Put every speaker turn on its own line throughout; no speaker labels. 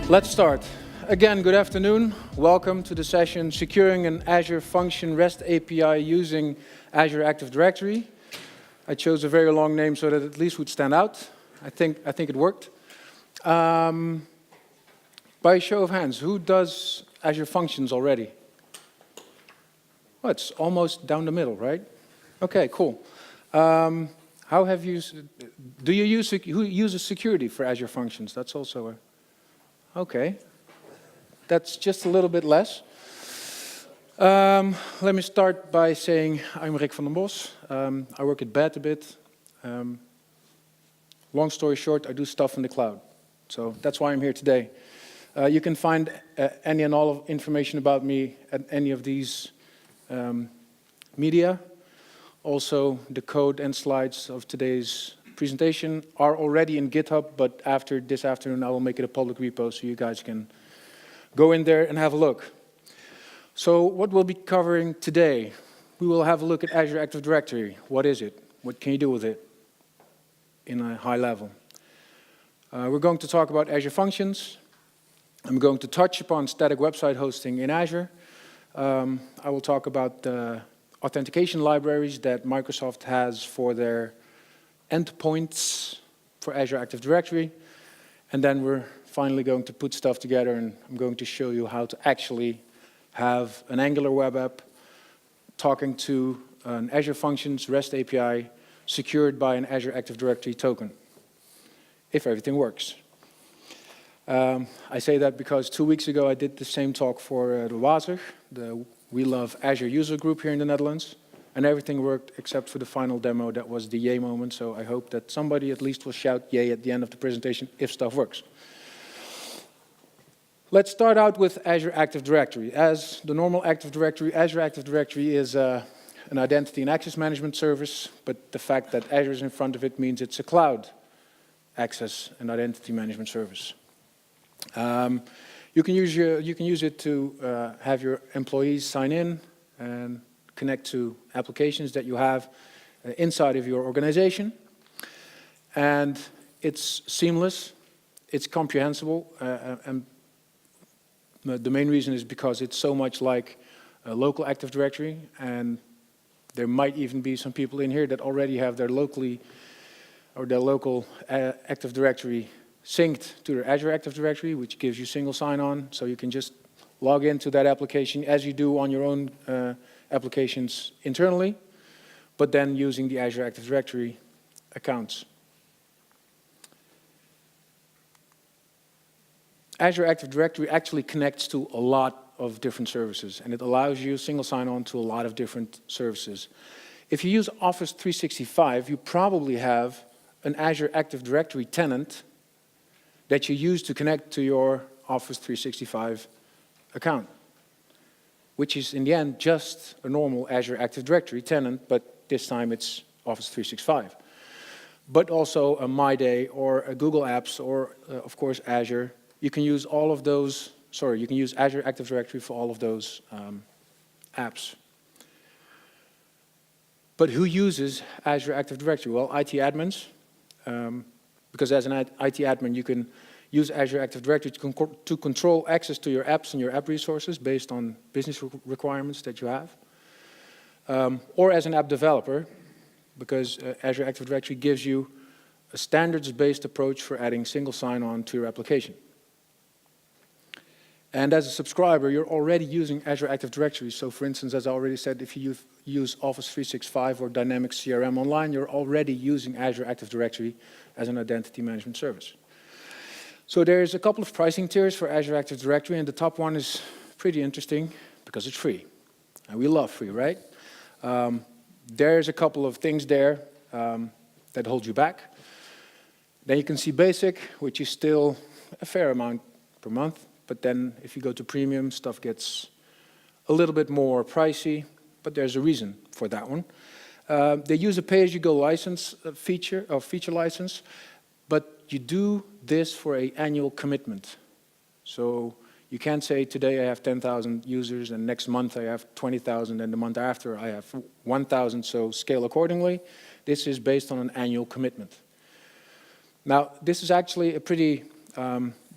Let's start. Again, good afternoon. Welcome to the session, Securing an Azure Function REST API using Azure Active Directory. I chose a very long name so that at least would stand out. I think it worked. By a show of hands, who does Azure Functions already? Well, it's almost down the middle, right? Okay, cool. How have you, do you use, who uses security for Azure Functions? That's also a, okay. That's just a little bit less. Let me start by saying I'm Rick van den Bos. I work at BAT a bit. Long story short, I do stuff in the cloud. So that's why I'm here today. You can find any and all of information about me at any of these media. Also, the code and slides of today's presentation are already in GitHub, but after this afternoon I will make it a public repo so you guys can go in there and have a look. So what we'll be covering today, we will have a look at Azure Active Directory. What is it? What can you do with it in a high level? We're going to talk about Azure Functions. I'm going to touch upon static website hosting in Azure. I will talk about the authentication libraries that Microsoft has for their endpoints for Azure Active Directory. And then we're finally going to put stuff together, and I'm going to show you how to actually have an Angular web app talking to an Azure Functions REST API secured by an Azure Active Directory token, if everything works. I say that because 2 weeks ago I did the same talk for the WAZR, the We Love Azure user group here in the Netherlands, and everything worked except for the final demo. That was the yay moment, so I hope that somebody at least will shout yay at the end of the presentation if stuff works. Let's start out with Azure Active Directory. As the normal Active Directory, Azure Active Directory is an identity and access management service, but the fact that Azure is in front of it means it's a cloud access and identity management service. You can use it to have your employees sign in and connect to applications that you have inside of your organization. And it's seamless, it's comprehensible, and the main reason is because it's so much like a local Active Directory, and there might even be some people in here that already have their local Active Directory synced to their Azure Active Directory, which gives you single sign-on, so you can just log into that application as you do on your own applications internally, but then using the Azure Active Directory accounts. Azure Active Directory actually connects to a lot of different services, and it allows you single sign-on to a lot of different services. If you use Office 365, you probably have an Azure Active Directory tenant that you use to connect to your Office 365 account, which is in the end just a normal Azure Active Directory tenant, but this time it's Office 365. But also a MyDay or a Google Apps or, of course, Azure. You can use all of those, you can use Azure Active Directory for all of those apps. But who uses Azure Active Directory? Well, IT admins. Because as an IT admin, you can use Azure Active Directory to control access to your apps and your app resources based on business requirements that you have. Or as an app developer, because Azure Active Directory gives you a standards-based approach for adding single sign-on to your application. And as a subscriber, you're already using Azure Active Directory. So for instance, as I already said, if you use Office 365 or Dynamics CRM Online, you're already using Azure Active Directory as an identity management service. So there's a couple of pricing tiers for Azure Active Directory, and the top one is pretty interesting because it's free. And we love free, right? There's a couple of things there that hold you back. Then you can see basic, which is still a fair amount per month. But then if you go to premium, stuff gets a little bit more pricey, but there's a reason for that one. They use a pay-as-you-go license feature license, but you do this for an annual commitment. So you can't say today I have 10,000 users and next month I have 20,000 and the month after I have 1,000, so scale accordingly. This is based on an annual commitment. Now, this is actually a pretty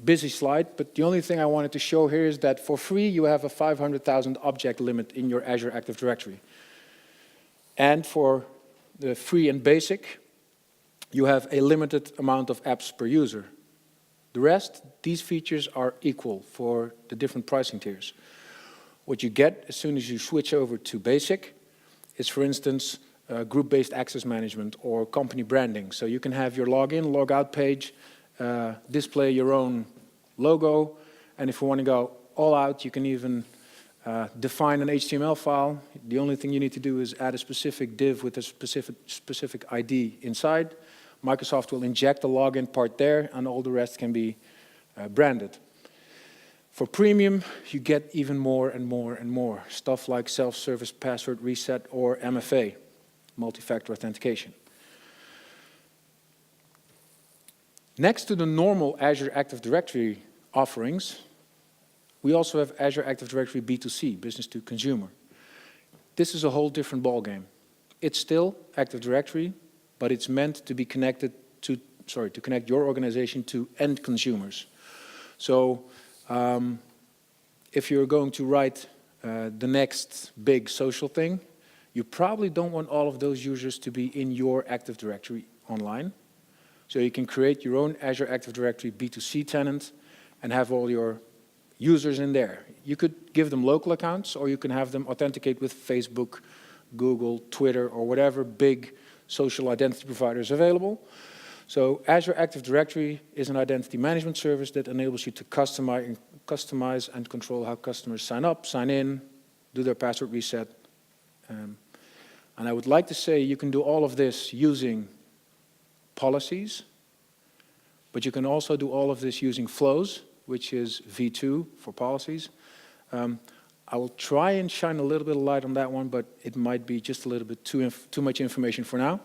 busy slide, but the only thing I wanted to show here is that for free you have a 500,000 object limit in your Azure Active Directory. And for the free and basic, you have a limited amount of apps per user. The rest, these features are equal for the different pricing tiers. What you get as soon as you switch over to basic is, for instance, group-based access management or company branding. So you can have your login, logout page, display your own logo, and if you want to go all out, you can even define an HTML file. The only thing you need to do is add a specific div with a specific ID inside. Microsoft will inject the login part there, and all the rest can be branded. For premium, you get even more and more and more. Stuff like self-service password reset or MFA, multi-factor authentication. Next to the normal Azure Active Directory offerings, we also have Azure Active Directory B2C, business to consumer. This is a whole different ballgame. It's still Active Directory, but it's meant to be connected to, to connect your organization to end consumers. So if you're going to write the next big social thing, you probably don't want all of those users to be in your Active Directory online. So you can create your own Azure Active Directory B2C tenant and have all your users in there. You could give them local accounts, or you can have them authenticate with Facebook, Google, Twitter, or whatever big social identity providers available. So Azure Active Directory is an identity management service that enables you to customize and control how customers sign up, sign in, do their password reset. And I would like to say you can do all of this using policies, but you can also do all of this using flows, which is V2 for policies. I will try and shine a little bit of light on that one, but it might be just a little bit too much information for now.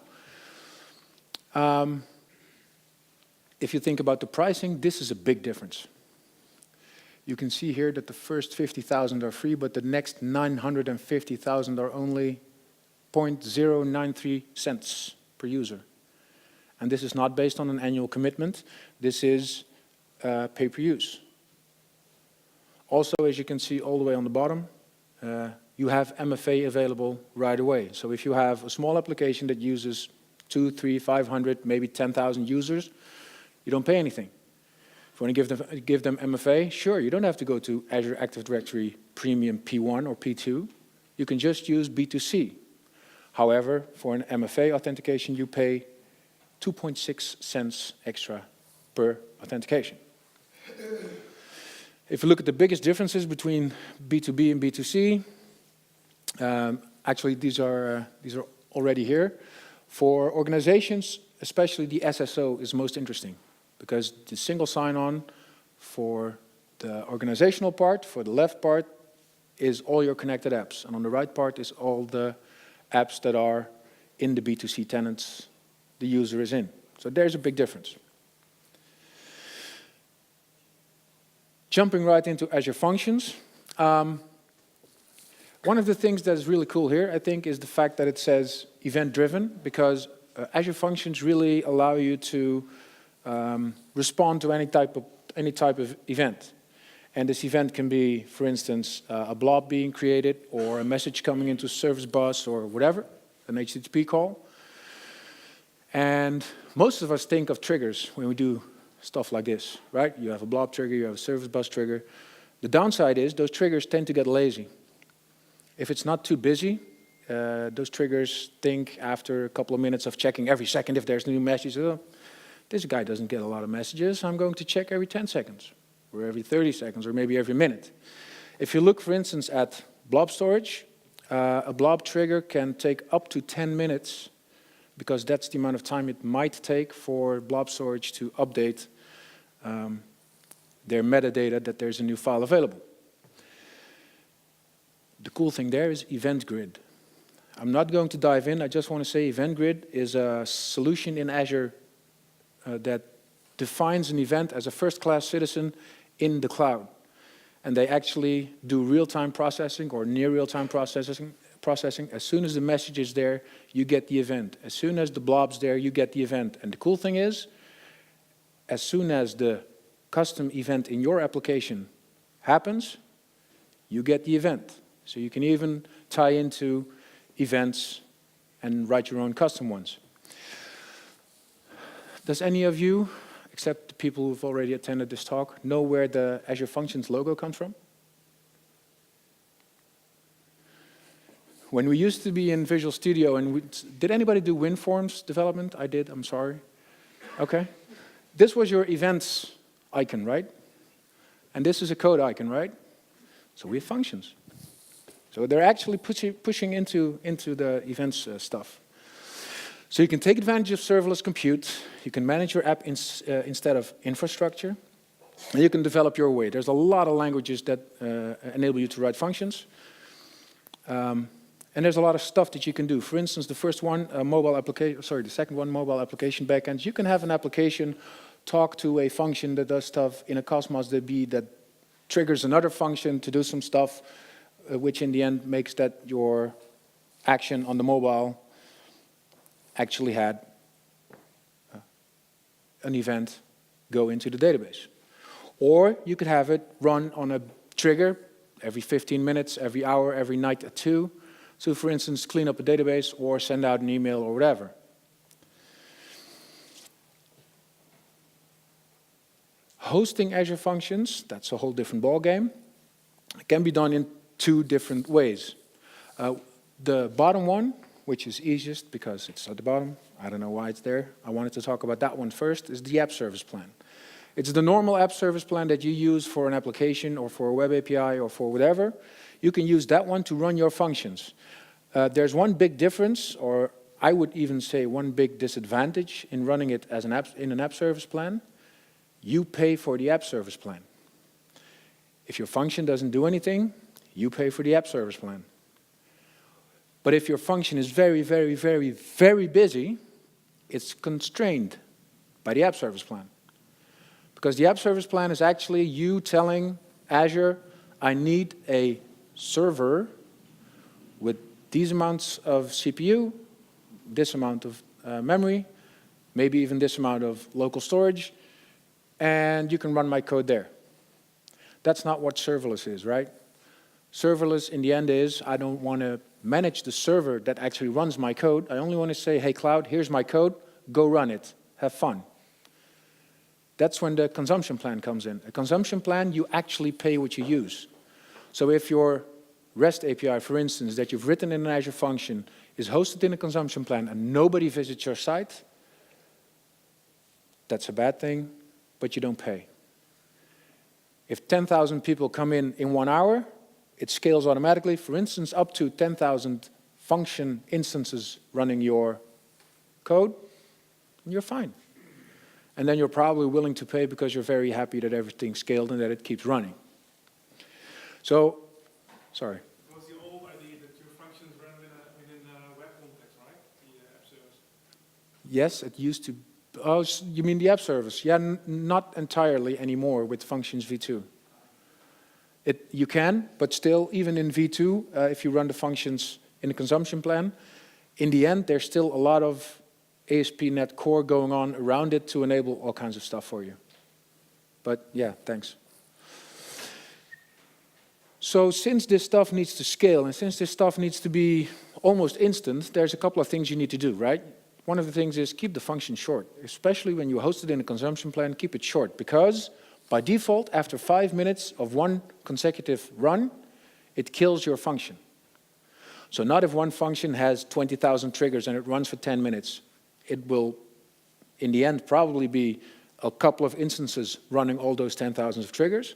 If you think about the pricing, this is a big difference. You can see here that the first 50,000 are free, but the next 950,000 are only 0.093 cents per user. And this is not based on an annual commitment. This is pay-per-use. Also, as you can see all the way on the bottom, you have MFA available right away. So if you have a small application that uses 2, 3, 500, maybe 10,000 users, you don't pay anything. If you want to give them MFA, sure, you don't have to go to Azure Active Directory Premium P1 or P2. You can just use B2C. However, for an MFA authentication, you pay 2.6 cents extra per authentication. If you look at the biggest differences between B2B and B2C, actually these are already here. For organizations, especially the SSO is most interesting, because the single sign-on for the organizational part, for the left part, is all your connected apps, and on the right part is all the apps that are in the B2C tenants the user is in. So there's a big difference. Jumping right into Azure Functions. One of the things that's really cool here, I think, is the fact that it says event-driven, because Azure Functions really allow you to respond to any type of event. And this event can be, for instance, a blob being created, or a message coming into service bus, or whatever, an HTTP call. And most of us think of triggers when we do stuff like this, right? You have a blob trigger, you have a service bus trigger. The downside is those triggers tend to get lazy. If it's not too busy, those triggers think after a couple of minutes of checking every second if there's a new message, oh, this guy doesn't get a lot of messages, I'm going to check every 10 seconds, or every 30 seconds, or maybe every minute. If you look, for instance, at blob storage, a blob trigger can take up to 10 minutes, because that's the amount of time it might take for blob storage to update their metadata that there's a new file available. The cool thing there is Event Grid. I'm not going to dive in, I just want to say Event Grid is a solution in Azure that defines an event as a first-class citizen in the cloud. And they actually do real-time processing or near real-time processing processing. As soon as the message is there, you get the event. As soon as the blob's there, you get the event. And the cool thing is, as soon as the custom event in your application happens, you get the event. So you can even tie into events and write your own custom ones. Does any of you, except the people who've already attended this talk, know where the Azure Functions logo comes from? When we used to be in Visual Studio, and did anybody do WinForms development? I did, I'm sorry. Okay. This was your events icon, right? And this is a code icon, right? So we have functions. So they're actually pushing into the events stuff. So you can take advantage of serverless compute, you can manage your app instead of infrastructure, and you can develop your way. There's a lot of languages that enable you to write functions. And there's a lot of stuff that you can do. For instance, the first one, the second one, mobile application backends. You can have an application talk to a function that does stuff in a Cosmos DB that triggers another function to do some stuff, which in the end makes that your action on the mobile actually had an event go into the database. Or you could have it run on a trigger every 15 minutes, every hour, every night at 2. So for instance, clean up a database or send out an email or whatever. Hosting Azure Functions, that's a whole different ballgame. It can be done in 2 different ways. The bottom one, which is easiest because it's at the bottom, I don't know why it's there. I wanted to talk about that one first, is the app service plan. It's the normal app service plan that you use for an application or for a web API or for whatever. You can use that one to run your functions. There's one big difference, or I would even say one big disadvantage in running it as an app service plan. You pay for the app service plan. If your function doesn't do anything, you pay for the app service plan. But if your function is very, very, very, very busy, it's constrained by the app service plan. Because the app service plan is actually you telling Azure, I need a server with these amounts of CPU, this amount of memory, maybe even this amount of local storage, and you can run my code there. That's not what serverless is, right? Serverless in the end is, I don't want to manage the server that actually runs my code. I only want to say, hey cloud, here's my code, go run it, have fun. That's when the consumption plan comes in. A consumption plan, you actually pay what you use. So if your REST API, for instance, that you've written in an Azure function is hosted in a consumption plan and nobody visits your site, that's a bad thing, but you don't pay. If 10,000 people come in 1 hour, it scales automatically, for instance, up to 10,000 function instances running your code, and you're fine. And then you're probably willing to pay because you're very happy that everything's scaled and that it keeps running. So, sorry.
It was the old idea that your functions run within a web context, right? The app service.
Yes, it used to. Oh, you mean the app service? Yeah, not entirely anymore with Functions v2. You can, but still, even in v2, if you run the functions in the consumption plan, in the end, there's still a lot of ASP.NET Core going on around it to enable all kinds of stuff for you. But yeah, thanks. So since this stuff needs to scale, and since this stuff needs to be almost instant, there's a couple of things you need to do, right? One of the things is keep the function short, especially when you host it in a consumption plan, keep it short, because by default, after 5 minutes of one consecutive run, it kills your function. So not if one function has 20,000 triggers and it runs for 10 minutes. It will, in the end, probably be a couple of instances running all those 10,000 of triggers.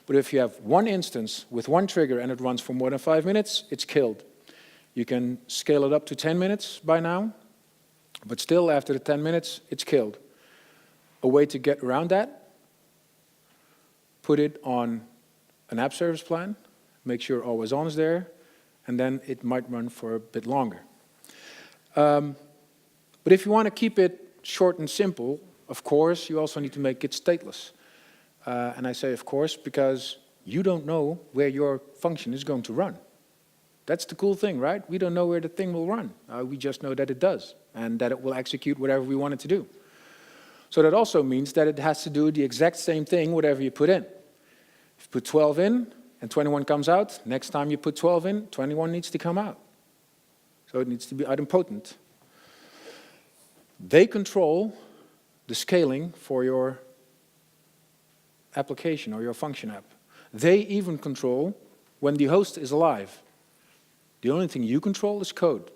But if you have one instance with one trigger and it runs for more than 5 minutes, it's killed. You can scale it up to 10 minutes by now, but still after the 10 minutes, it's killed. A way to get around that, put it on an app service plan, make sure always on is there, and then it might run for a bit longer. But if you want to keep it short and simple, of course, you also need to make it stateless. And I say of course because you don't know where your function is going to run. That's the cool thing, right? We don't know where the thing will run. We just know that it does, and that it will execute whatever we want it to do. So that also means that it has to do the exact same thing, whatever you put in. If you put 12 in, and 21 comes out, next time you put 12 in, 21 needs to come out. So it needs to be idempotent. They control the scaling for your application or your function app. They even control when the host is alive. The only thing you control is code.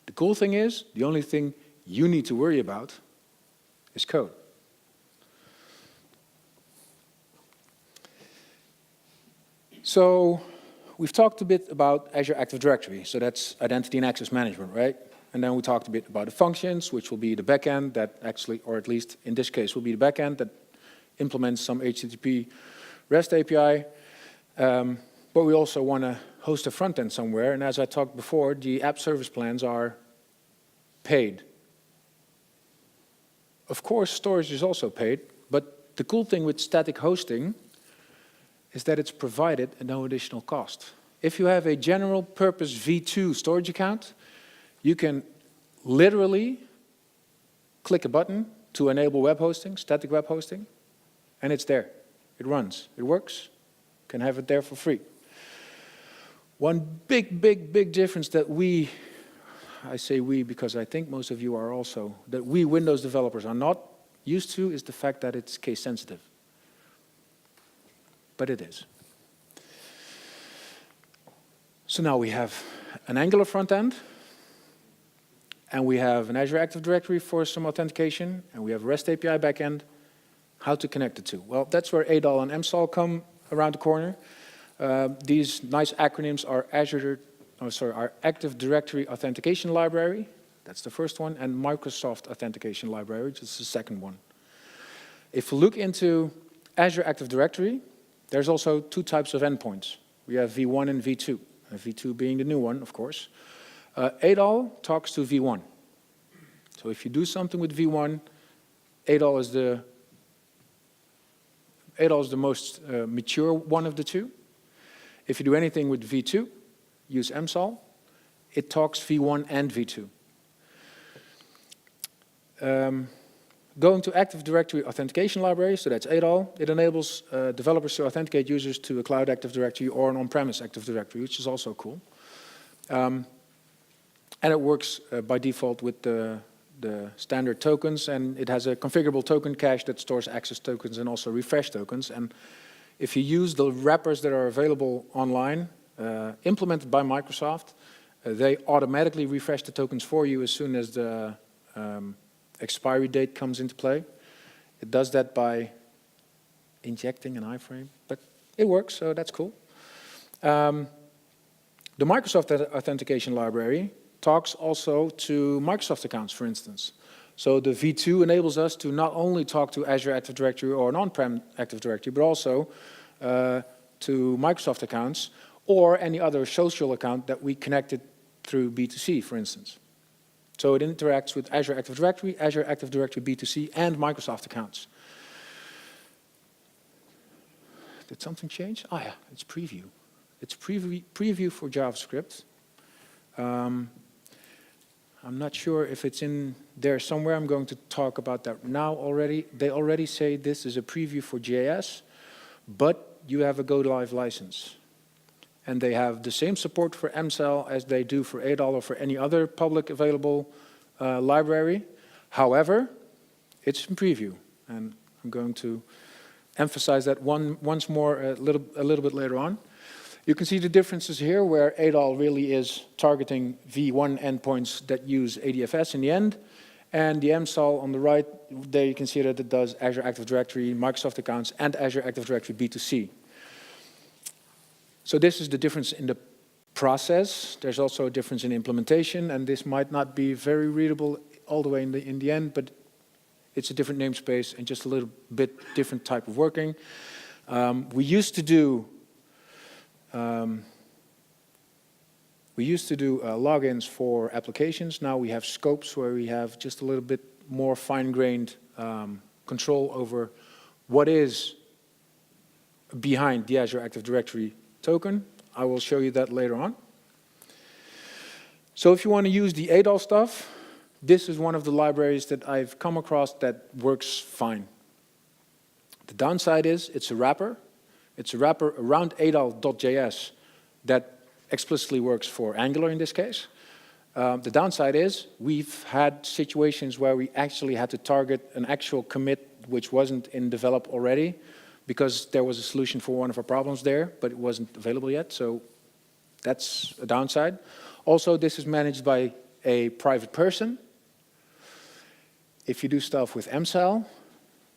The cool thing is, the only thing you need to worry about is code. So we've talked a bit about Azure Active Directory, so that's identity and access management, right? And then we talked a bit about the functions, which will be the backend that actually, or at least in this case, will be the backend that implements some HTTP REST API. But we also want to host a front end somewhere, and as I talked before, the app service plans are paid. Of course, storage is also paid, but the cool thing with static hosting is that it's provided at no additional cost. If you have a general purpose V2 storage account, you can literally click a button to enable web hosting, static web hosting, and it's there. It runs, it works, you can have it there for free. One big difference that I say we because I think most of you are also, that we Windows developers are not used to is the fact that it's case sensitive. But it is. So now we have an Angular front end, and we have an Azure Active Directory for some authentication, and we have a REST API backend. How to connect the two? Well, that's where ADAL and MSAL come around the corner. These nice acronyms are our Active Directory Authentication Library, that's the first one, and Microsoft Authentication Library, which is the second one. If we look into Azure Active Directory, there's also two types of endpoints. We have V1 and V2, and V2 being the new one, of course. ADAL talks to V1. So if you do something with V1, ADAL is the most mature one of the two. If you do anything with V2, use MSAL, it talks V1 and V2. Going to Active Directory Authentication Library, so that's ADAL, it enables developers to authenticate users to a cloud Active Directory or an on-premise Active Directory, which is also cool. And it works by default with the standard tokens, and it has a configurable token cache that stores access tokens and also refresh tokens. And if you use the wrappers that are available online, implemented by Microsoft, they automatically refresh the tokens for you as soon as the expiry date comes into play. It does that by injecting an iframe, but it works, so that's cool. The Microsoft Authentication Library talks also to Microsoft accounts, for instance. So the V2 enables us to not only talk to Azure Active Directory or an on-prem Active Directory, but also to Microsoft accounts or any other social account that we connected through B2C, for instance. So it interacts with Azure Active Directory, Azure Active Directory B2C, and Microsoft accounts. Did something change? Oh yeah, it's preview. It's preview for JavaScript. I'm not sure if it's in there somewhere. I'm going to talk about that now already. They already say this is a preview for JS, but you have a go-live license. And they have the same support for MSAL as they do for ADAL or for any other public available library. However, it's in preview, and I'm going to emphasize that once more a little bit later on. You can see the differences here where ADAL really is targeting V1 endpoints that use ADFS in the end, and the MSAL on the right, there you can see that it does Azure Active Directory, Microsoft accounts, and Azure Active Directory B2C. So this is the difference in the process. There's also a difference in implementation, and this might not be very readable all the way in the end, but it's a different namespace and just a little bit different type of working. We used to do logins for applications. Now we have scopes where we have just a little bit more fine-grained control over what is behind the Azure Active Directory token. I will show you that later on. So if you want to use the ADAL stuff, this is one of the libraries that I've come across that works fine. The downside is it's a wrapper. It's a wrapper around ADAL.js that explicitly works for Angular in this case. The downside is we've had situations where we actually had to target an actual commit which wasn't in develop already because there was a solution for one of our problems there, but it wasn't available yet. So that's a downside. Also, this is managed by a private person. If you do stuff with MCell,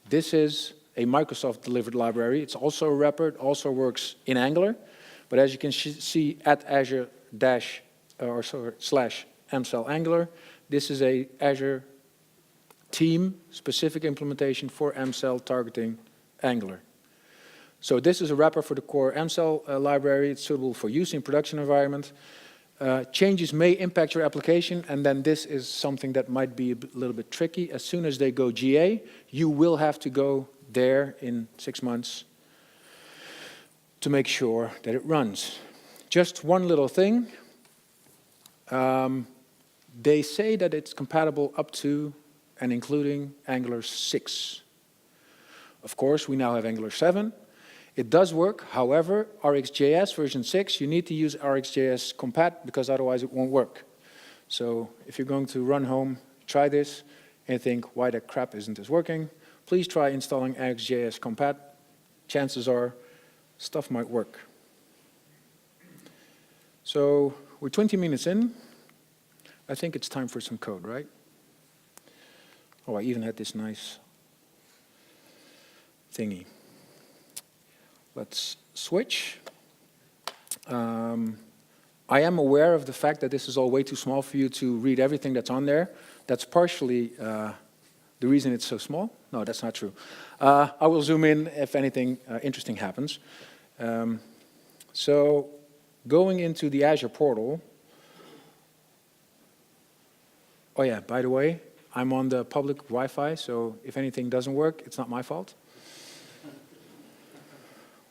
this is a Microsoft delivered library. It's also a wrapper. It also works in Angular. But as you can see at Azure slash MCell Angular, this is a Azure team specific implementation for MCell targeting Angular. So this is a wrapper for the core MCell library. It's suitable for use in production environment. Changes may impact your application, and then this is something that might be a little bit tricky. As soon as they go GA, you will have to go there in 6 months to make sure that it runs. Just one little thing. They say that it's compatible up to and including Angular 6. Of course, we now have Angular 7. It does work. However, RxJS version 6, you need to use RxJS compat because otherwise it won't work. So if you're going to run home, try this and think, why the crap isn't this working? Please try installing RxJS compat. Chances are stuff might work. So we're 20 minutes in. I think it's time for some code, right? Oh, I even had this nice thingy. Let's switch. I am aware of the fact that this is all way too small for you to read everything that's on there. That's partially the reason it's so small. No, that's not true. I will zoom in if anything interesting happens. So going into the Azure portal. Oh yeah, by the way, I'm on the public Wi-Fi, so if anything doesn't work, it's not my fault.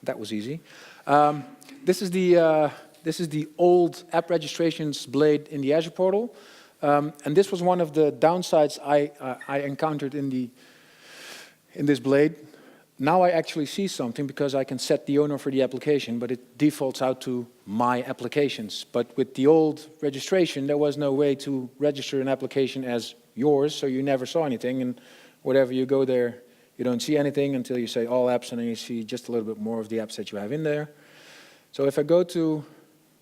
That was easy. This is the old app registrations blade in the Azure portal, and this was one of the downsides I encountered in this blade. Now I actually see something because I can set the owner for the application, but it defaults out to my applications. But with the old registration, there was no way to register an application as yours, so you never saw anything, and whatever you go there, you don't see anything until you say all apps, and then you see just a little bit more of the apps that you have in there. So if I go to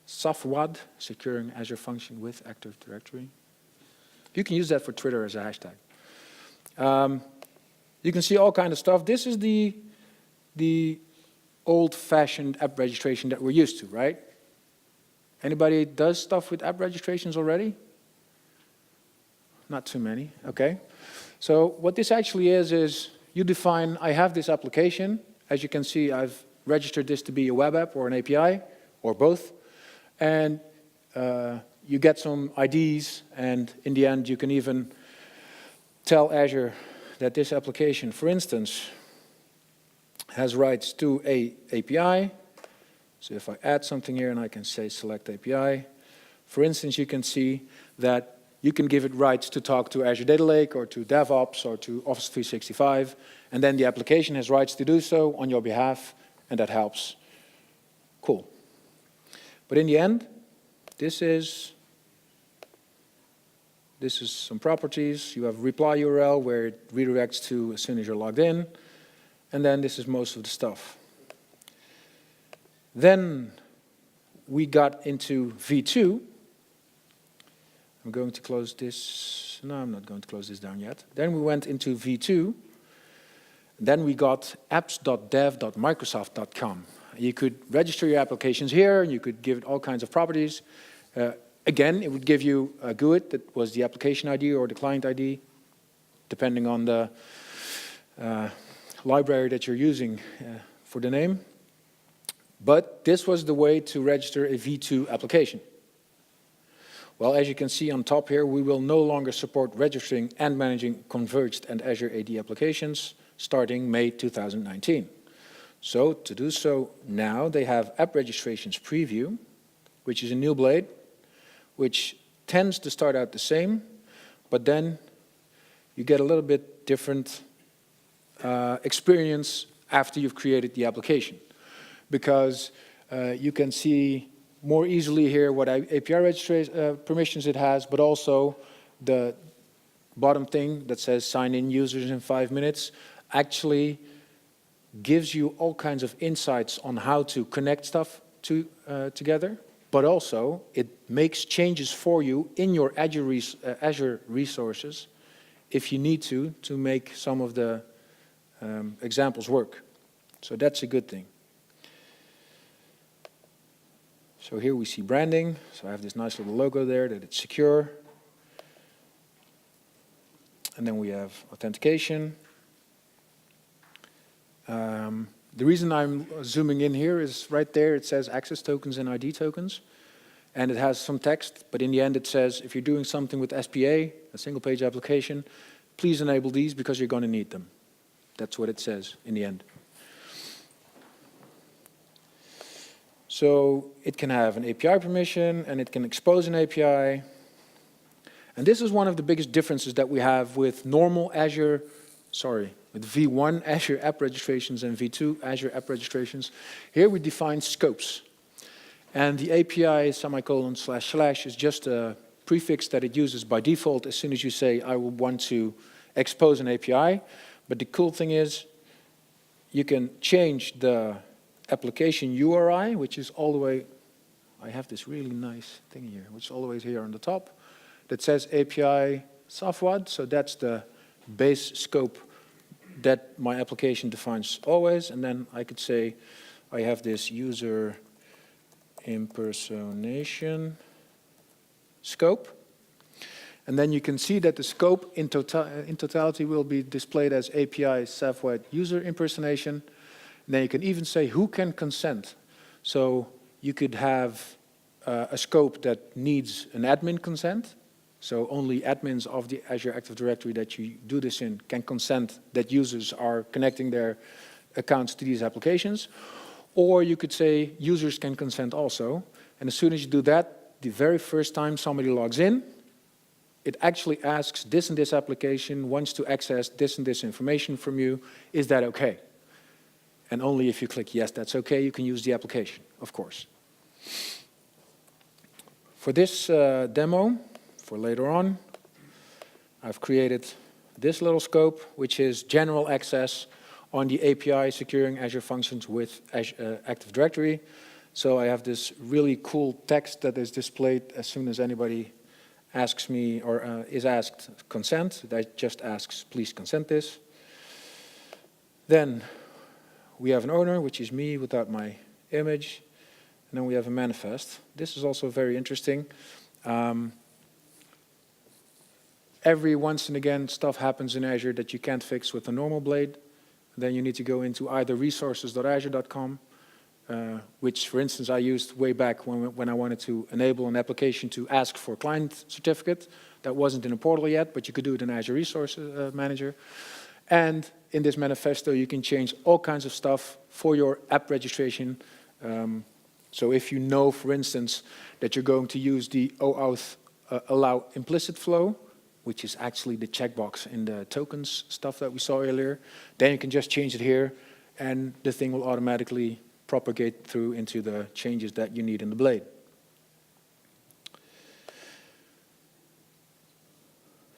SafWAD, securing Azure Function with Active Directory, you can use that for Twitter as a hashtag. You can see all kinds of stuff. This is the old-fashioned app registration that we're used to, right? Anybody does stuff with app registrations already? Not too many, okay. So what this actually is you define, I have this application. As you can see, I've registered this to be a web app or an API, or both. And you get some IDs, and in the end, you can even tell Azure that this application, for instance, has rights to a API. So if I add something here and I can say select API, for instance, you can see that you can give it rights to talk to Azure Data Lake or to DevOps or to Office 365, and then the application has rights to do so on your behalf, and that helps. Cool. But in the end, this is some properties. You have reply URL where it redirects to as soon as you're logged in, and then this is most of the stuff. Then we got into V2. I'm going to close this. No, I'm not going to close this down yet. Then we went into V2. Then we got apps.dev.microsoft.com. You could register your applications here, and you could give it all kinds of properties. Again, it would give you a GUID that was the application ID or the client ID, depending on the library that you're using for the name. But this was the way to register a V2 application. Well, as you can see on top here, we will no longer support registering and managing converged and Azure AD applications starting May 2019. So to do so now, they have App Registrations Preview, which is a new blade, which tends to start out the same, but then you get a little bit different experience after you've created the application. Because you can see more easily here what API registration permissions it has, but also the bottom thing that says sign in users in 5 minutes actually gives you all kinds of insights on how to connect stuff together, but also it makes changes for you in your Azure resources if you need to make some of the examples work. So that's a good thing. So here we see branding. So I have this nice little logo there that it's secure. And then we have authentication. The reason I'm zooming in here is right there it says access tokens and ID tokens. And it has some text, but in the end it says if you're doing something with SPA, a single page application, please enable these because you're going to need them. That's what it says in the end. So it can have an API permission and it can expose an API. And this is one of the biggest differences that we have with normal Azure, with V1 Azure app registrations and V2 Azure app registrations. Here we define scopes. And the API // is just a prefix that it uses by default as soon as you say, I will want to expose an API. But the cool thing is, you can change the application URI, which is all the way, I have this really nice thing here, which is all the way here on the top, that says API SAFWAD, so that's the base scope that my application defines always, and then I could say I have this user impersonation scope, and then you can see that the scope in totality will be displayed as API SAFWAD user impersonation. And then you can even say who can consent. So you could have a scope that needs an admin consent. So only admins of the Azure Active Directory that you do this in can consent that users are connecting their accounts to these applications. Or you could say users can consent also. And as soon as you do that, the very first time somebody logs in, it actually asks this and this application wants to access this and this information from you. Is that okay? And only if you click yes, that's okay, you can use the application, of course. For this demo, for later on, I've created this little scope, which is general access on the API securing Azure Functions with Azure Active Directory. So I have this really cool text that is displayed as soon as anybody asks me or is asked consent. That just asks, please consent this. Then we have an owner, which is me without my image. And then we have a manifest. This is also very interesting. Every once and again, stuff happens in Azure that you can't fix with a normal blade. Then you need to go into either resources.azure.com, which, for instance, I used way back when I wanted to enable an application to ask for a client certificate. That wasn't in a portal yet, but you could do it in Azure Resource Manager. And in this manifesto, you can change all kinds of stuff for your app registration. So if you know, for instance, that you're going to use the OAuth allow implicit flow, which is actually the checkbox in the tokens stuff that we saw earlier, then you can just change it here, and the thing will automatically propagate through into the changes that you need in the blade.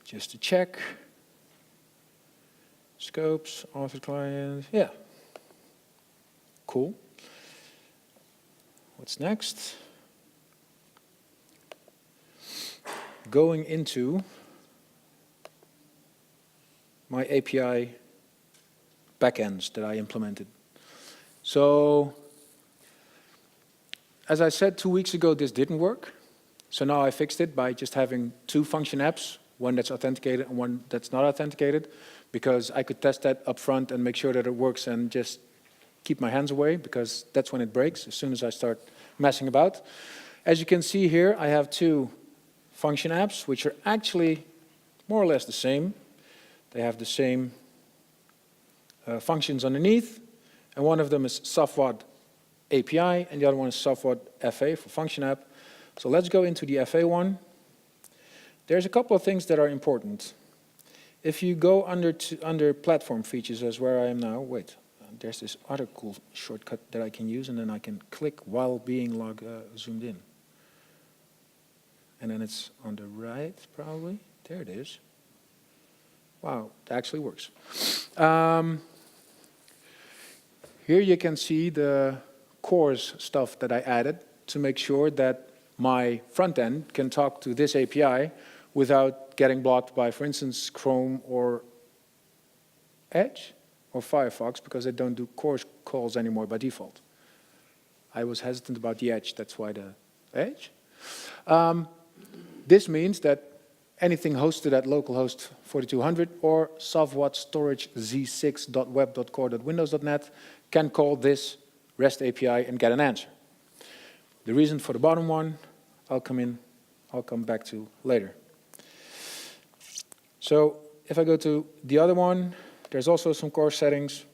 Just to check. Scopes, author client, yeah. Cool. What's next? Going into my API backends that I implemented. So, as I said 2 weeks ago, this didn't work. So now I fixed it by just having 2 function apps, one that's authenticated and one that's not authenticated, because I could test that up front and make sure that it works and just keep my hands away, because that's when it breaks, as soon as I start messing about. As you can see here, I have 2 function apps, which are actually more or less the same. They have the same functions underneath, and one of them is SAFWAD API, and the other one is SAFWAD FA for function app. So let's go into the FA one. there's a couple of things that are important. If you go under platform features, as where I am now, wait, there's this other cool shortcut that I can use, and then I can click while being zoomed in. And then it's on the right, probably. There it is. Wow, it actually works. Here you can see the cores stuff that I added to make sure that my front end can talk to this API without getting blocked by, for instance, Chrome or Edge or Firefox, because they don't do core calls anymore by default. I was hesitant about the Edge, that's why the Edge. This means that anything hosted at localhost 4200 or software storage z6.web.core.windows.net can call this REST API and get an answer. The reason for the bottom one, I'll come back to later. So if I go to the other one, there's also some core settings.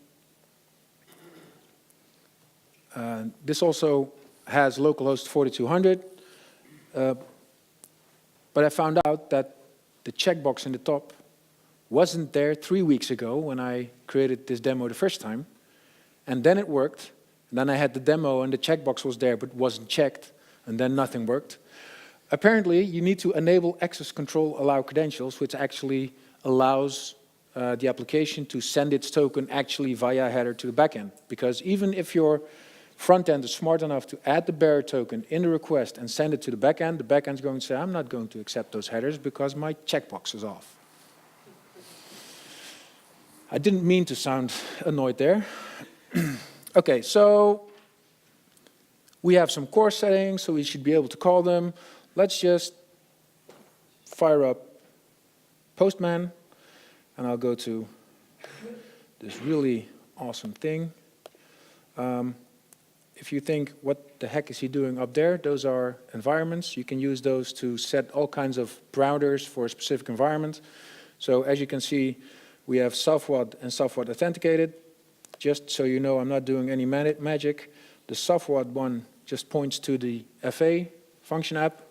This also has localhost 4200, but I found out that the checkbox in the top wasn't there 3 weeks ago when I created this demo the first time, and then it worked, and then I had the demo and the checkbox was there but wasn't checked, and then nothing worked. Apparently, you need to enable access control allow credentials, which actually allows the application to send its token actually via header to the backend. Because even if your front end is smart enough to add the bearer token in the request and send it to the backend is going to say, I'm not going to accept those headers because my checkbox is off. I didn't mean to sound annoyed there. Okay, so we have some core settings, so we should be able to call them. Let's just fire up Postman, and I'll go to this really awesome thing. If you think, what the heck is he doing up there? Those are environments. You can use those to set all kinds of parameters for a specific environment. So as you can see, we have self-WAD and self-WAD authenticated. Just so you know, I'm not doing any magic. The self-WAD one just points to the FA function app,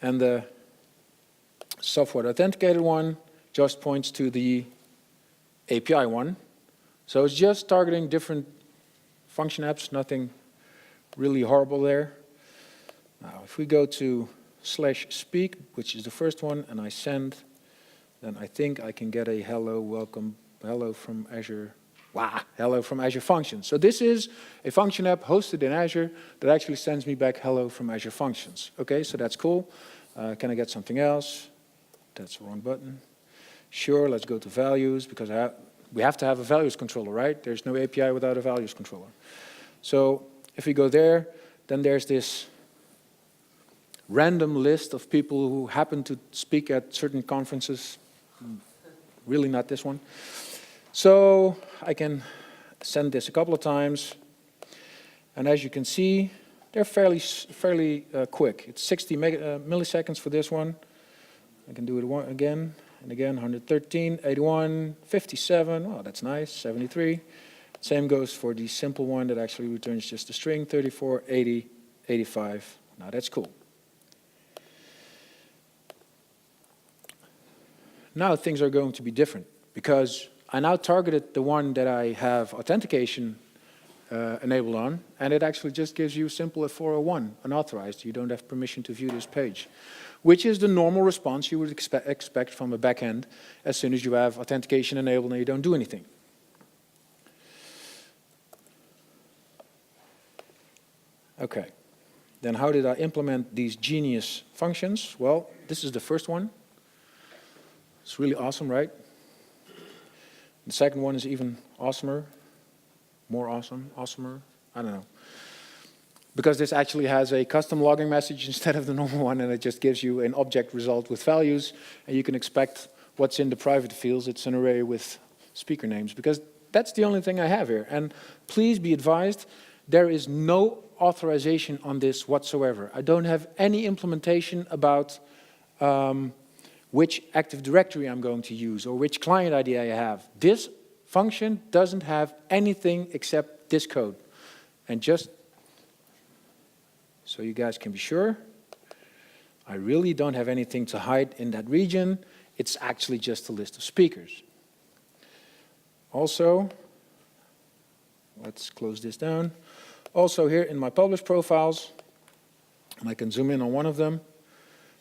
and the self-WAD authenticated one just points to the API one. So it's just targeting different function apps, nothing really horrible there. Now, if we go to /speak, which is the first one, and I send, then I think I can get a hello, welcome, hello from Azure. Wow, hello from Azure Functions. So this is a function app hosted in Azure that actually sends me back hello from Azure Functions. Okay, so that's cool. Can I get something else? That's the wrong button. Sure, let's go to values, because we have to have a values controller, right? There's no API without a values controller. So if we go there, then there's this random list of people who happen to speak at certain conferences. Really not this one. So I can send this a couple of times. And as you can see, they're fairly quick. It's 60 milliseconds for this one. I can do it again and again, 113, 81, 57, oh, that's nice, 73. Same goes for the simple one that actually returns just a string, 34, 80, 85. Now that's cool. Now things are going to be different, because I now targeted the one that I have authentication enabled on, and it actually just gives you simple 401, unauthorized. You don't have permission to view this page, which is the normal response you would expect from a backend as soon as you have authentication enabled and you don't do anything. Okay, then how did I implement these genius functions? Well, this is the first one. It's really awesome, right? The second one is even awesomer, more awesome, awesomer, I don't know. Because this actually has a custom logging message instead of the normal one, and it just gives you an object result with values, and you can expect what's in the private fields. It's an array with speaker names, because that's the only thing I have here. And please be advised, there is no authorization on this whatsoever. I don't have any implementation about which Active Directory I'm going to use or which client ID I have. This function doesn't have anything except this code. And just so you guys can be sure, I really don't have anything to hide in that region. It's actually just a list of speakers. Also, let's close this down. Also here in my published profiles, and I can zoom in on one of them,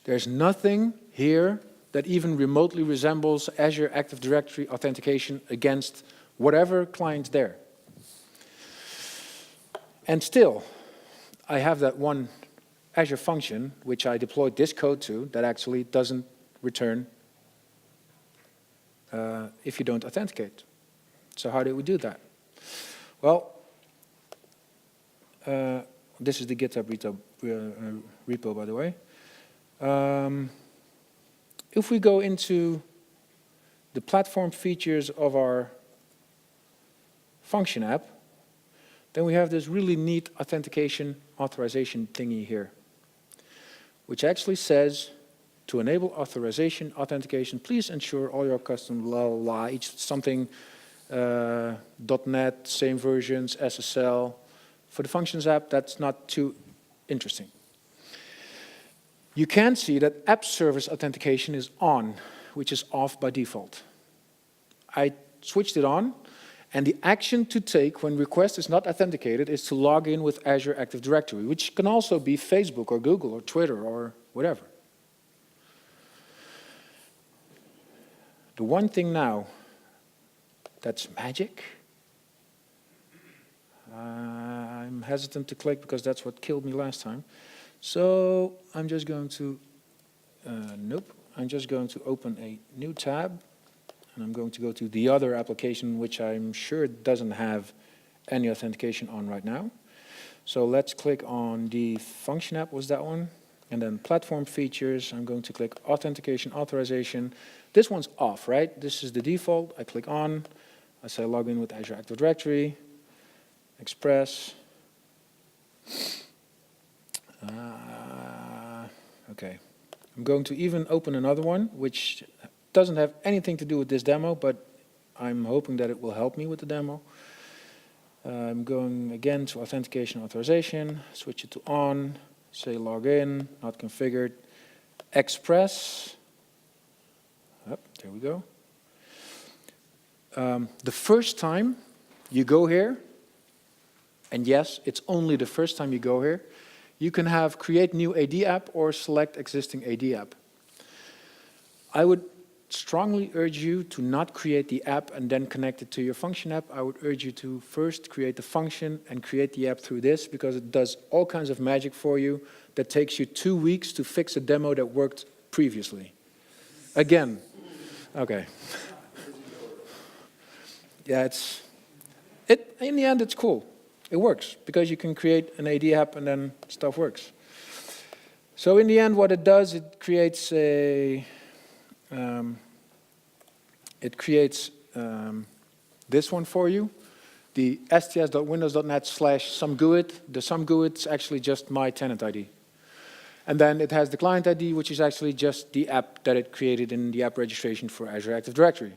there's nothing here that even remotely resembles Azure Active Directory authentication against whatever client's there. And still, I have that one Azure function, which I deployed this code to, that actually doesn't return if you don't authenticate. So how did we do that? Well, this is the GitHub repo, by the way. If we go into the platform features of our function app, then we have this really neat authentication authorization thingy here, which actually says, to enable authentication, please ensure all your custom each something .NET, same versions, SSL. For the Functions app, that's not too interesting. You can see that app service authentication is on, which is off by default. I switched it on, and the action to take when request is not authenticated is to log in with Azure Active Directory, which can also be Facebook or Google or Twitter or whatever. The one thing now that's magic, I'm hesitant to click because that's what killed me last time. So I'm just going to, I'm just going to open a new tab, and I'm going to go to the other application, which I'm sure doesn't have any authentication on right now. So let's click on the function app, was that one? And then platform features, I'm going to click authentication authorization. This one's off, right? This is the default. I click on, I say log in with Azure Active Directory, Express. Okay, I'm going to even open another one, which doesn't have anything to do with this demo, but I'm hoping that it will help me with the demo. I'm going again to authentication authorization, switch it to on, say login, not configured, Express. Oh, there we go. The first time you go here, and yes, it's only the first time you go here, you can have create new AD app or select existing AD app. I would strongly urge you to not create the app and then connect it to your function app. I would urge you to first create the function and create the app through this, because it does all kinds of magic for you that takes you 2 weeks to fix a demo that worked previously. Again, okay. Yeah, in the end it's cool. It works because you can create an AD app and then stuff works. So in the end, what it does, it creates a this one for you, the sts.windows.net/someGUID. The someGUID is actually just my tenant ID. And then it has the client ID, which is actually just the app that it created in the app registration for Azure Active Directory.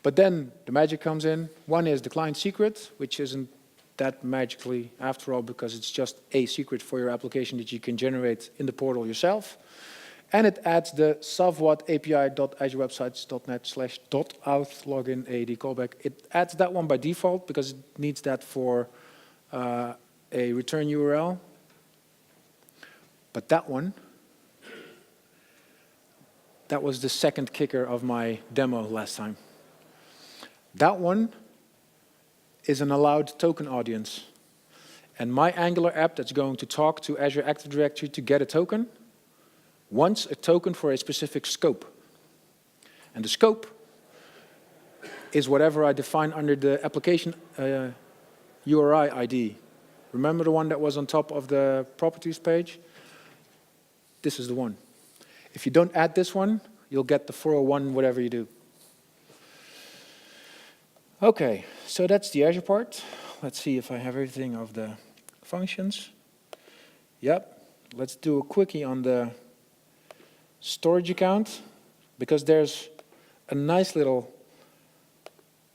But then the magic comes in. One is the client secret, which isn't that magically after all, because it's just a secret for your application that you can generate in the portal yourself. And it adds the savwhat api.azurewebsites.net/.auth login AD callback. It adds that one by default because it needs that for a return URL. But that one, that was the second kicker of my demo last time. That one is an allowed token audience. And my Angular app that's going to talk to Azure Active Directory to get a token wants a token for a specific scope. And the scope is whatever I define under the application URI ID. Remember the one that was on top of the properties page? This is the one. If you don't add this one, you'll get the 401 whatever you do. Okay, so that's the Azure part. Let's see if I have everything of the functions. Yep, let's do a quickie on the storage account, because there's a nice little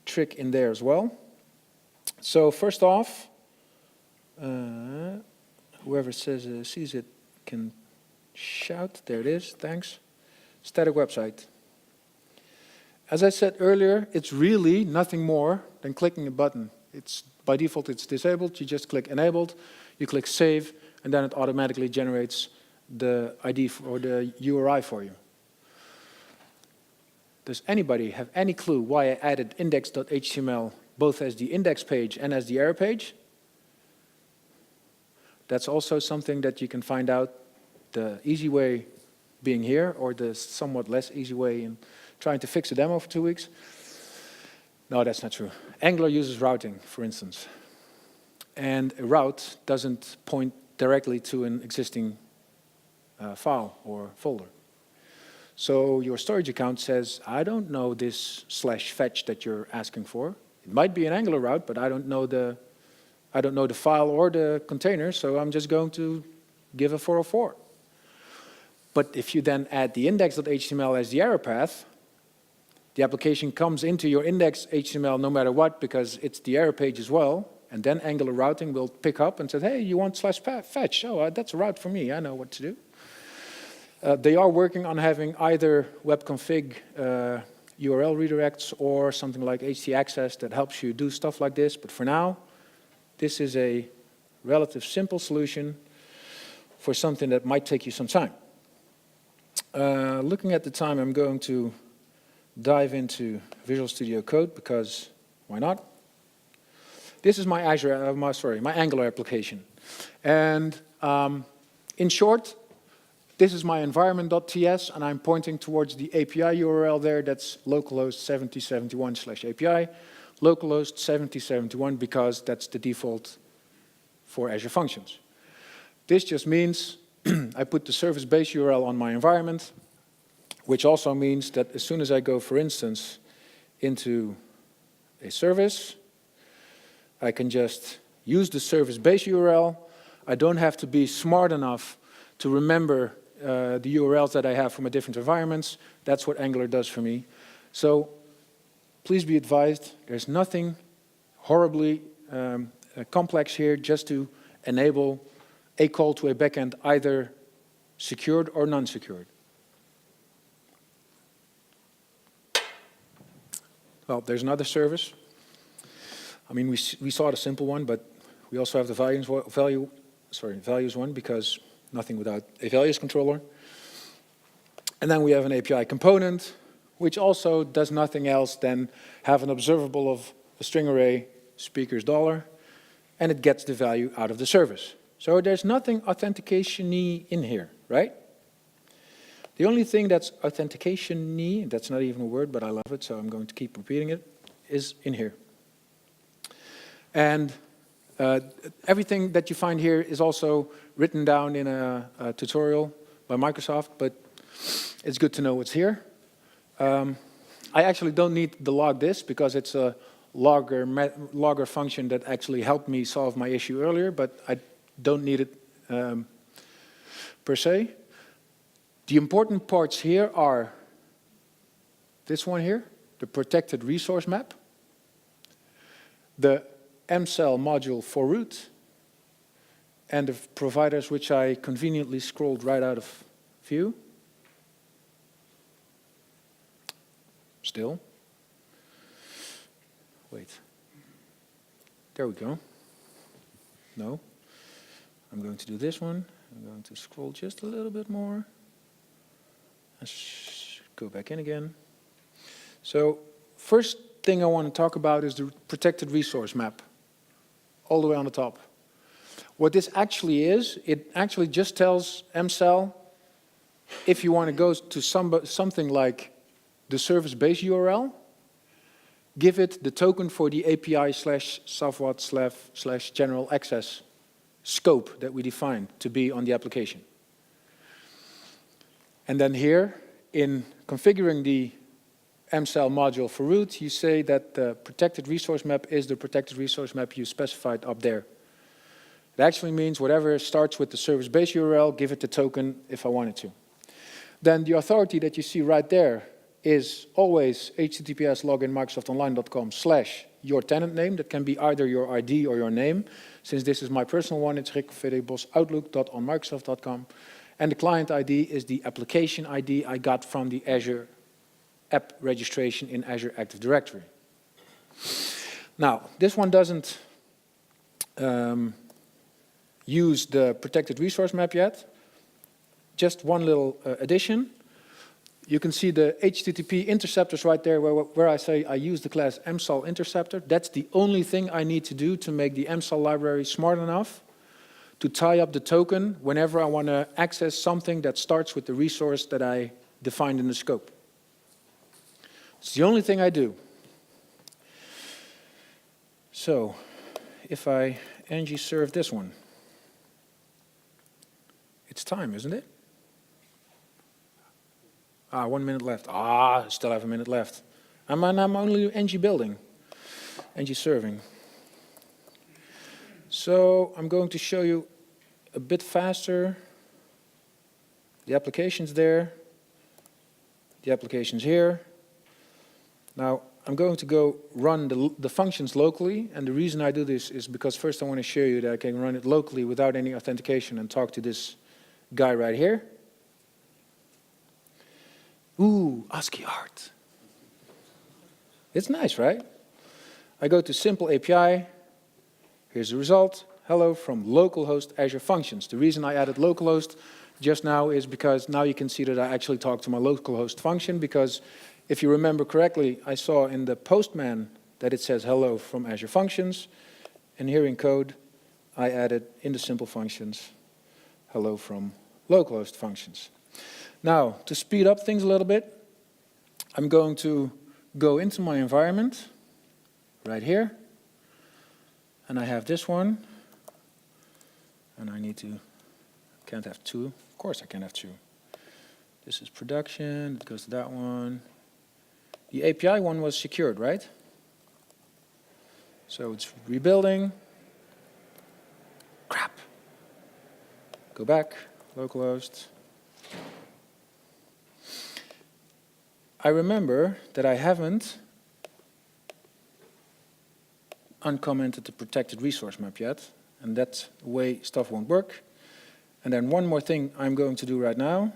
trick in there as well. So first off, whoever sees it can shout. There it is. Thanks. Static website. As I said earlier, it's really nothing more than clicking a button. By default, it's disabled. You just click enabled. You click save, and then it automatically generates the ID or the URI for you. Does anybody have any clue why I added index.html both as the index page and as the error page? That's also something that you can find out, the easy way being here, or the somewhat less easy way in trying to fix a demo for 2 weeks. No, that's not true. Angular uses routing, for instance. And a route doesn't point directly to an existing file or folder. So your storage account says, I don't know this /fetch that you're asking for. It might be an Angular route, but I don't know the file or the container, so I'm just going to give a 404. But if you then add the index.html as the error path, the application comes into your index.html no matter what, because it's the error page as well, and then Angular routing will pick up and say, hey, you want /fetch? Oh, that's a route for me. I know what to do. They are working on having either webconfig URL redirects or something like htaccess that helps you do stuff like this. But for now, this is a relative simple solution for something that might take you some time. Looking at the time, I'm going to dive into Visual Studio Code because why not? This is my my Angular application, and in short, this is my environment.ts, and I'm pointing towards the API URL there. That's localhost 7071/API, localhost 7071 because that's the default for Azure Functions. This just means I put the service base URL on my environment, which also means that as soon as I go, for instance, into a service, I can just use the service base URL. I don't have to be smart enough to remember the URLs that I have from different environments. That's what Angular does for me. So please be advised, there's nothing horribly complex here, just to enable a call to a backend, either secured or non-secured. Well, there's another service. I mean, we saw the simple one, but we also have the values one, because nothing without a values controller. And then we have an API component, which also does nothing else than have an observable of a string array, speakers $, and it gets the value out of the service. So there's nothing authentication-y in here, right? The only thing that's authentication-y, that's not even a word, but I love it, so I'm going to keep repeating it, is in here. And everything that you find here is also written down in a tutorial by Microsoft, but it's good to know what's here. I actually don't need the log this because it's a logger function that actually helped me solve my issue earlier, but I don't need it per se. The important parts here are this one here, the protected resource map, the mcell module for root, and the providers which I conveniently scrolled right out of view. Still. Wait. There we go. No. I'm going to do this one. I'm going to scroll just a little bit more. Let's go back in again. So, first thing I want to talk about is the protected resource map, all the way on the top. What this actually is, it actually just tells mcell if you want to go to something like the service base URL, give it the token for the API/SAVWAT/general access scope that we defined to be on the application. And then here, in configuring the mcell module for root, you say that the protected resource map is the protected resource map you specified up there. It actually means whatever starts with the service base URL, give it the token if I wanted to. Then the authority that you see right there is always https://loginmicrosoftonline.com/your tenant name. That can be either your ID or your name. Since this is my personal one, it's rick.bosch@outlook.onmicrosoft.com. And the client ID is the application ID I got from the Azure app registration in Azure Active Directory. Now, this one doesn't use the protected resource map yet. Just one little addition. You can see the HTTP interceptors right there where I say I use the class msal interceptor. That's the only thing I need to do to make the msal library smart enough to tie up the token whenever I want to access something that starts with the resource that I defined in the scope. It's the only thing I do. So, if I ng serve this one, it's time, isn't it? 1 minute left. I still have a minute left. I'm only ng building, ng serving. So I'm going to show you a bit faster. The application's there. The application's here. Now I'm going to go run the functions locally, and the reason I do this is because first I want to show you that I can run it locally without any authentication and talk to this guy right here. Ooh, ASCII art. It's nice, right? I go to Simple API. Here's the result. Hello from localhost Azure Functions. The reason I added localhost just now is because now you can see that I actually talk to my localhost function, because if you remember correctly, I saw in the postman that it says hello from Azure Functions, and here in code I added in the simple functions hello from localhost functions. Now, to speed up things a little bit, I'm going to go into my environment right here, and I have this one, and I need to, can't have two, of course I can't have two. This is production, it goes to that one. The API one was secured, right? So it's rebuilding. Crap. Go back, localhost. I remember that I haven't uncommented the protected resource map yet, and that's the way stuff won't work. And then one more thing I'm going to do right now.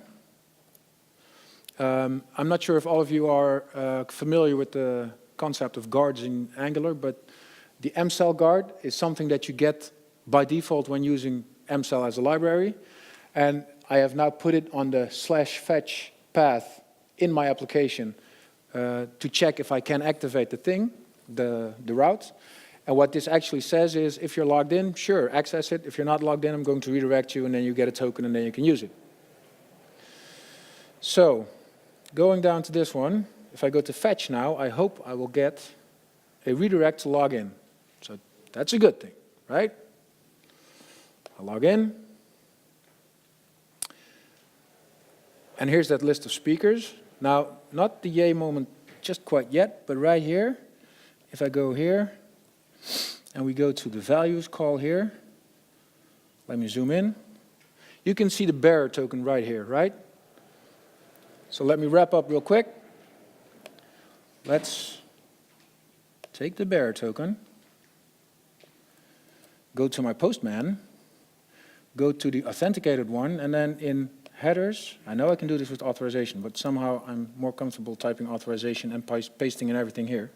I'm not sure if all of you are familiar with the concept of guards in Angular, but the msal guard is something that you get by default when using msal as a library. And I have now put it on the /fetch path in my application to check if I can activate the thing, the route. And what this actually says is, if you're logged in, sure, access it. If you're not logged in, I'm going to redirect you, and then you get a token, and then you can use it. So, going down to this one, if I go to fetch now, I hope I will get a redirect to log in. So that's a good thing, right? I log in. And here's that list of speakers. Now, not the yay moment just quite yet, but right here, if I go here, and we go to the values call here, let me zoom in. You can see the bearer token right here, right? So let me wrap up real quick. Let's take the bearer token, go to my postman, go to the authenticated one, and then in headers, I know I can do this with authorization, but somehow I'm more comfortable typing authorization and pasting and everything here.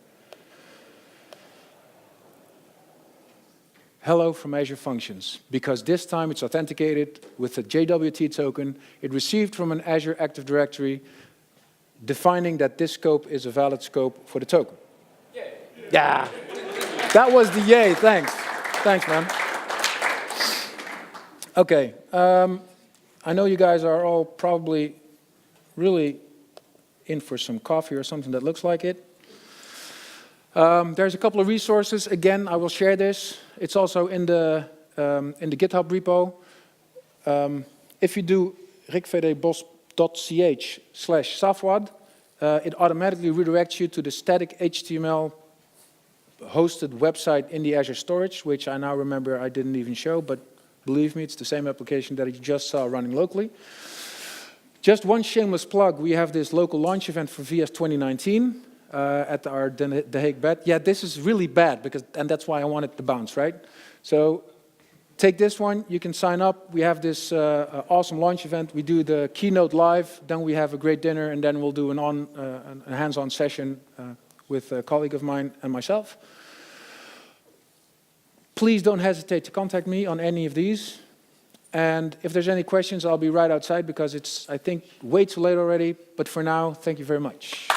Hello from Azure Functions, because this time it's authenticated with a JWT token it received from an Azure Active Directory, defining that this scope is a valid scope for the token. Yay. Yeah, that was the yay, thanks. Thanks, man. Okay, I know you guys are all probably really in for some coffee or something that looks like it. There's a couple of resources. Again, I will share this. It's also in the GitHub repo. If you do rikvdbosch.ch/safwad, it automatically redirects you to the static HTML hosted website in the Azure storage, which I now remember I didn't even show, but believe me, it's the same application that you just saw running locally. Just one shameless plug, we have this local launch event for VS 2019. At our The Hague bet. Yeah, this is really bad, and that's why I wanted to bounce, right? So Take this one, you can sign up. We have this awesome launch event. We do the keynote live, then we have a great dinner, and then we'll do a hands-on session with a colleague of mine and myself. Please don't hesitate to contact me on any of these. And if there's any questions, I'll be right outside because it's, I think, way too late already. But for now, thank you very much.